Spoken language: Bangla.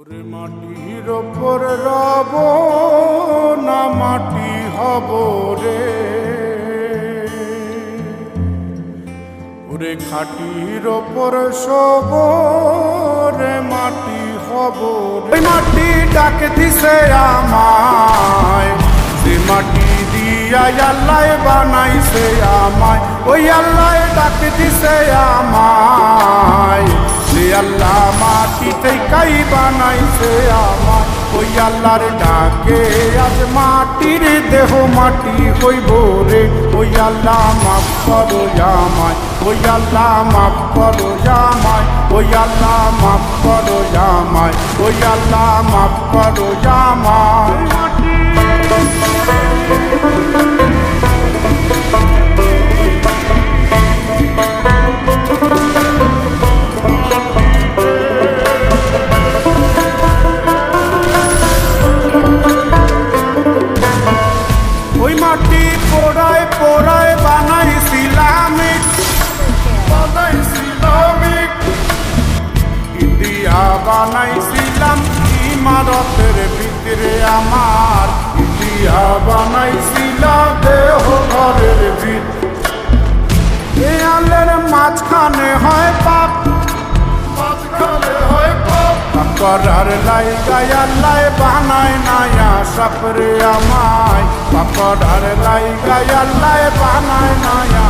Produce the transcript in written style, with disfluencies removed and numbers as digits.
ওরে মাটির ওপর রব না মাটি হব রে, ওরে খাটির ওপর শোব রে মাটি হব রে। মাটি ডাক দিছে আমায়, যে মাটি দিয়া আল্লাহ বানাইছে আমায়, ওই আল্লাহ ডাক দিছে আমায়, যে আল্লাহ মাটি থেকেই বানাইছে আমায়। ওই আল্লাহর ডাকে আজ মাটির দেহ মাটি হইব রে। ওই আল্লাহ মাফ করো আমায়, ওই আল্লাহ মাফ করো আমায়, ওই আল্লাহ মাফ করো আমায়, ওই আল্লাহ মাফ করো আমায়। ওই মাটি পোড়ায় পোড়ায় বানাইছিলাম, ইন্ডিয়া বানাইছিলাম ইমারতের ভিতরে আমার, ইন্ডিয়া বানাইছিল দেহ ঘরের ভিতরে। দেয়ালের মাঝখানে হয় পাপ, মাঝখানে হয় পাপ, করার লাইগায় আল্লাহ বানায় নায়া সাপরে আমায়, করার লাইগায় আল্লাহ বানায় নায়া